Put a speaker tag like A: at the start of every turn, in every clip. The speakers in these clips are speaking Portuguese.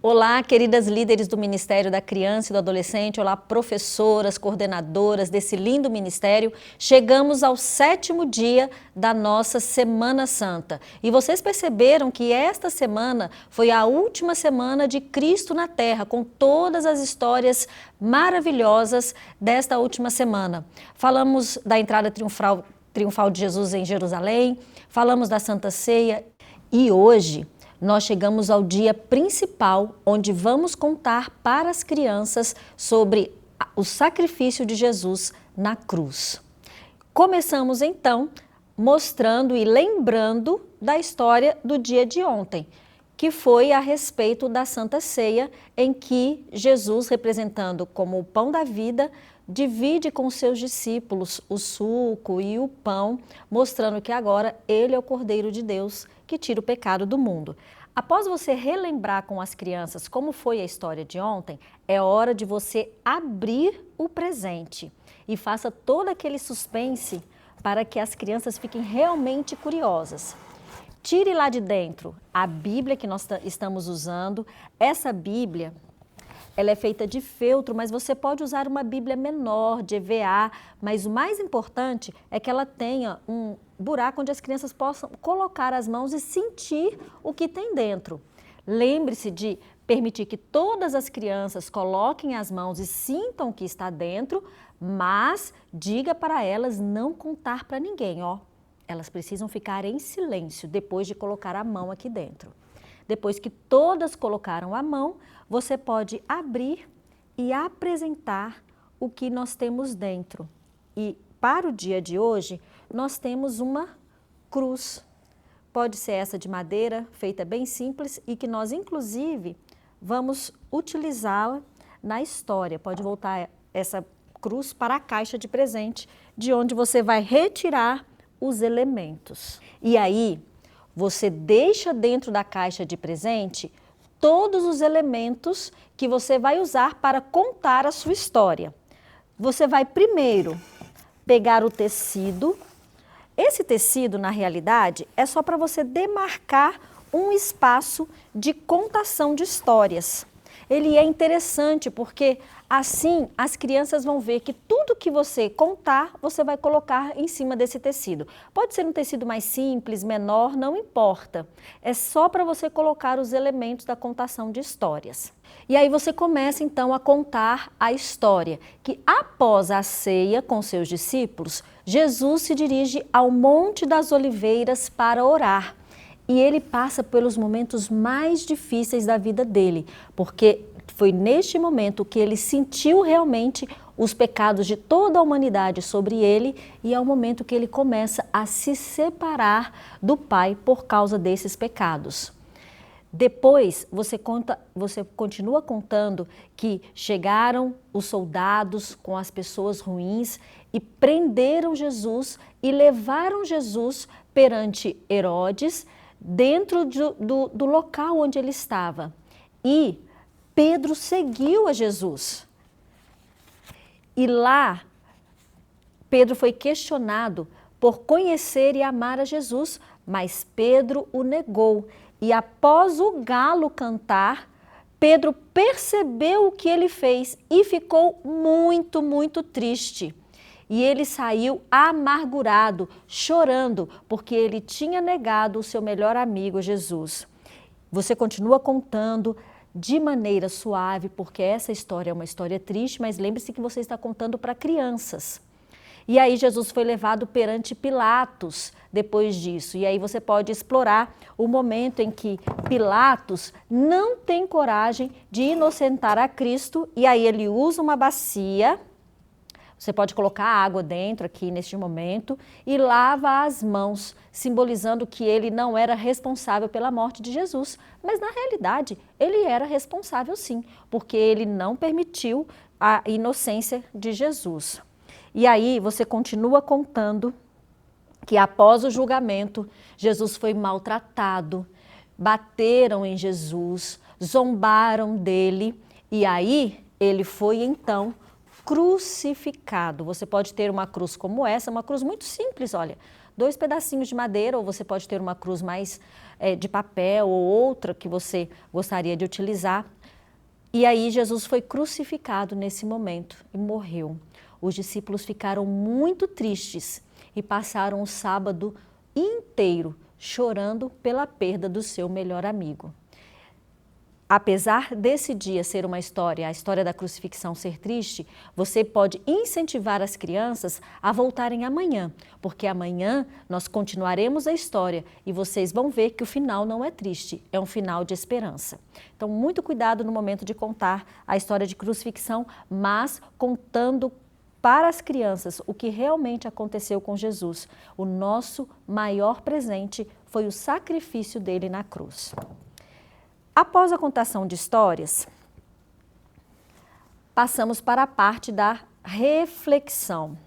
A: Olá, queridas líderes do Ministério da Criança e do Adolescente, olá, professoras, coordenadoras desse lindo ministério. Chegamos ao 7º dia da nossa Semana Santa. E vocês perceberam que esta semana foi a última semana de Cristo na Terra, com todas as histórias maravilhosas desta última semana. Falamos da entrada triunfal de Jesus em Jerusalém, falamos da Santa Ceia e hoje nós chegamos ao dia principal, onde vamos contar para as crianças sobre o sacrifício de Jesus na cruz. Começamos então mostrando e lembrando da história do dia de ontem, que foi a respeito da Santa Ceia, em que Jesus, representando como o pão da vida, divide com seus discípulos o suco e o pão, mostrando que agora ele é o Cordeiro de Deus que tira o pecado do mundo. Após você relembrar com as crianças como foi a história de ontem, é hora de você abrir o presente e faça todo aquele suspense para que as crianças fiquem realmente curiosas. Tire lá de dentro a Bíblia que nós estamos usando. Essa Bíblia, ela é feita de feltro, mas você pode usar uma Bíblia menor, de EVA, mas o mais importante é que ela tenha um buraco onde as crianças possam colocar as mãos e sentir o que tem dentro. Lembre-se de permitir que todas as crianças coloquem as mãos e sintam o que está dentro, mas diga para elas não contar para ninguém, ó. Elas precisam ficar em silêncio depois de colocar a mão aqui dentro. Depois que todas colocaram a mão, você pode abrir e apresentar o que nós temos dentro. E para o dia de hoje, nós temos uma cruz. Pode ser essa de madeira, feita bem simples e que nós, inclusive, vamos utilizá-la na história. Pode voltar essa cruz para a caixa de presente, de onde você vai retirar os elementos. E aí, você deixa dentro da caixa de presente todos os elementos que você vai usar para contar a sua história. Você vai primeiro pegar o tecido. Esse tecido, na realidade, é só para você demarcar um espaço de contação de histórias. Ele é interessante porque assim as crianças vão ver que tudo que você contar, você vai colocar em cima desse tecido. Pode ser um tecido mais simples, menor, não importa. É só para você colocar os elementos da contação de histórias. E aí você começa então a contar a história, que após a ceia com seus discípulos, Jesus se dirige ao Monte das Oliveiras para orar. E ele passa pelos momentos mais difíceis da vida dele, porque foi neste momento que ele sentiu realmente os pecados de toda a humanidade sobre ele e é o momento que ele começa a se separar do Pai por causa desses pecados. Depois, você continua contando que chegaram os soldados com as pessoas ruins e prenderam Jesus e levaram Jesus perante Herodes, dentro do local onde ele estava. E Pedro seguiu a Jesus. E lá, Pedro foi questionado por conhecer e amar a Jesus, mas Pedro o negou. E após o galo cantar, Pedro percebeu o que ele fez e ficou muito, muito triste. E ele saiu amargurado, chorando, porque ele tinha negado o seu melhor amigo, Jesus. Você continua contando de maneira suave, porque essa história é uma história triste, mas lembre-se que você está contando para crianças. E aí Jesus foi levado perante Pilatos depois disso. E aí você pode explorar o momento em que Pilatos não tem coragem de inocentar a Cristo, e aí ele usa uma bacia. Você pode colocar água dentro aqui neste momento e lava as mãos, simbolizando que ele não era responsável pela morte de Jesus. Mas na realidade, ele era responsável sim, porque ele não permitiu a inocência de Jesus. E aí você continua contando que após o julgamento, Jesus foi maltratado, bateram em Jesus, zombaram dele e aí ele foi então crucificado. Você pode ter uma cruz como essa, uma cruz muito simples, olha, 2 pedacinhos de madeira, ou você pode ter uma cruz mais de papel ou outra que você gostaria de utilizar. E aí Jesus foi crucificado nesse momento e morreu. Os discípulos ficaram muito tristes e passaram o sábado inteiro chorando pela perda do seu melhor amigo. Apesar desse dia ser uma história, a história da crucifixão ser triste, você pode incentivar as crianças a voltarem amanhã, porque amanhã nós continuaremos a história e vocês vão ver que o final não é triste, é um final de esperança. Então, muito cuidado no momento de contar a história de crucifixão, mas contando para as crianças o que realmente aconteceu com Jesus. O nosso maior presente foi o sacrifício dele na cruz. Após a contação de histórias, passamos para a parte da reflexão.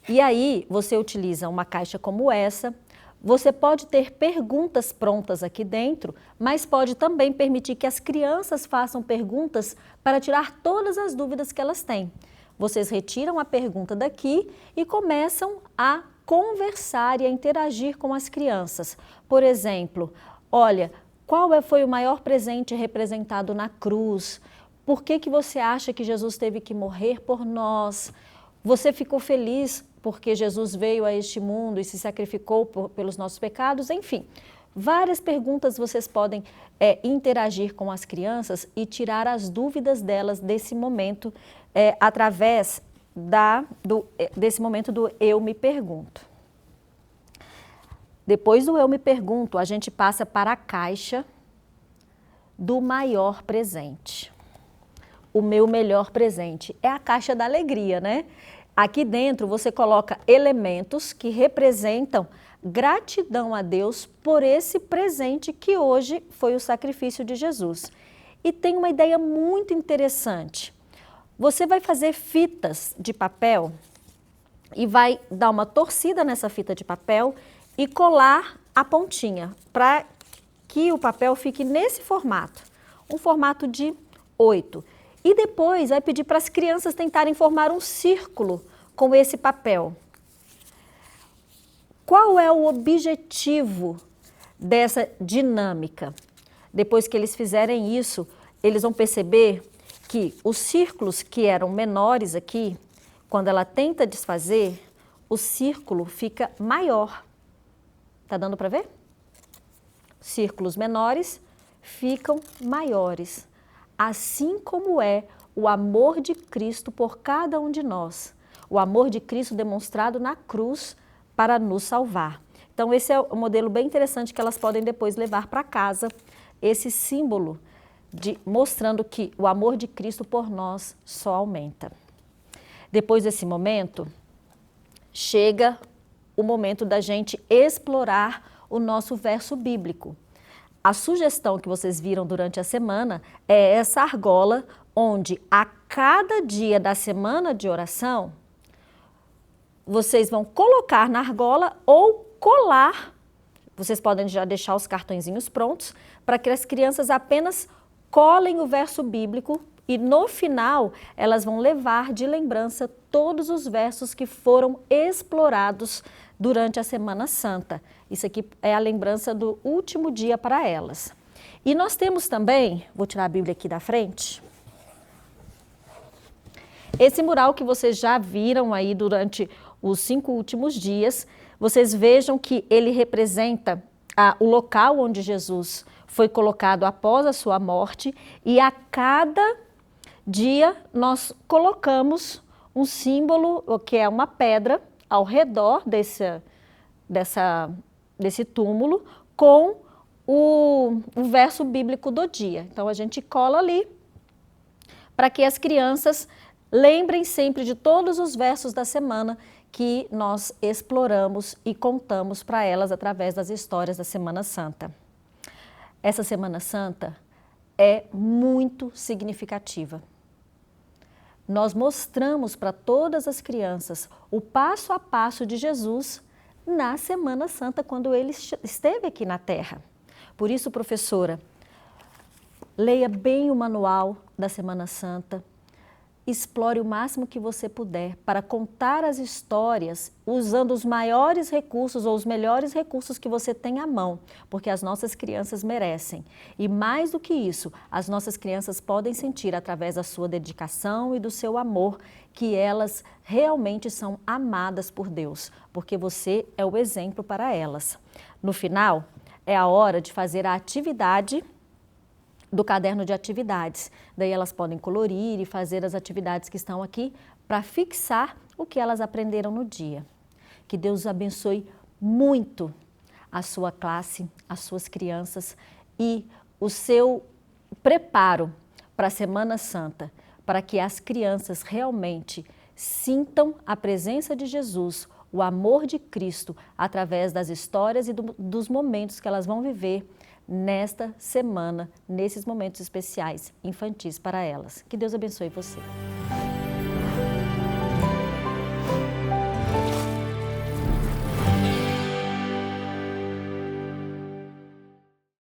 A: E aí, você utiliza uma caixa como essa, você pode ter perguntas prontas aqui dentro, mas pode também permitir que as crianças façam perguntas para tirar todas as dúvidas que elas têm. Vocês retiram a pergunta daqui e começam a conversar e a interagir com as crianças. Por exemplo, olha, qual foi o maior presente representado na cruz? Por que você acha que Jesus teve que morrer por nós? Você ficou feliz porque Jesus veio a este mundo e se sacrificou pelos nossos pecados? Enfim, várias perguntas vocês podem interagir com as crianças e tirar as dúvidas delas desse momento através desse momento do Eu Me Pergunto. Depois do Eu Me Pergunto, a gente passa para a caixa do maior presente. O meu melhor presente é a caixa da alegria, né? Aqui dentro você coloca elementos que representam gratidão a Deus por esse presente que hoje foi o sacrifício de Jesus. E tem uma ideia muito interessante. Você vai fazer fitas de papel e vai dar uma torcida nessa fita de papel e colar a pontinha para que o papel fique nesse formato, um formato de 8. E depois vai pedir para as crianças tentarem formar um círculo com esse papel. Qual é o objetivo dessa dinâmica? Depois que eles fizerem isso, eles vão perceber que os círculos que eram menores aqui, quando ela tenta desfazer, o círculo fica maior. Tá dando para ver? Círculos menores ficam maiores. Assim como é o amor de Cristo por cada um de nós. O amor de Cristo demonstrado na cruz para nos salvar. Então, esse é um modelo bem interessante que elas podem depois levar para casa, esse símbolo mostrando que o amor de Cristo por nós só aumenta. Depois desse momento, chega o momento da gente explorar o nosso verso bíblico. A sugestão que vocês viram durante a semana é essa argola, onde a cada dia da semana de oração, vocês vão colocar na argola ou colar. Vocês podem já deixar os cartõezinhos prontos para que as crianças apenas colhem o verso bíblico e no final elas vão levar de lembrança todos os versos que foram explorados durante a Semana Santa. Isso aqui é a lembrança do último dia para elas. E nós temos também, vou tirar a Bíblia aqui da frente, esse mural que vocês já viram aí durante os 5 últimos dias. Vocês vejam que ele representa o local onde Jesus foi colocado após a sua morte e a cada dia nós colocamos um símbolo, que é uma pedra, ao redor desse túmulo com o verso bíblico do dia. Então, a gente cola ali para que as crianças lembrem sempre de todos os versos da semana que nós exploramos e contamos para elas através das histórias da Semana Santa. Essa Semana Santa é muito significativa. Nós mostramos para todas as crianças o passo a passo de Jesus na Semana Santa, quando ele esteve aqui na Terra. Por isso, professora, leia bem o manual da Semana Santa explore o máximo que você puder para contar as histórias usando os maiores recursos ou os melhores recursos que você tem à mão, porque as nossas crianças merecem. E mais do que isso, as nossas crianças podem sentir através da sua dedicação e do seu amor que elas realmente são amadas por Deus, porque você é o exemplo para elas. No final, é a hora de fazer a atividade do caderno de atividades. Daí elas podem colorir e fazer as atividades que estão aqui para fixar o que elas aprenderam no dia. Que Deus abençoe muito a sua classe, as suas crianças e o seu preparo para a Semana Santa, para que as crianças realmente sintam a presença de Jesus, o amor de Cristo, através das histórias e dos momentos que elas vão viver nesta semana, nesses momentos especiais infantis para elas. Que Deus abençoe você.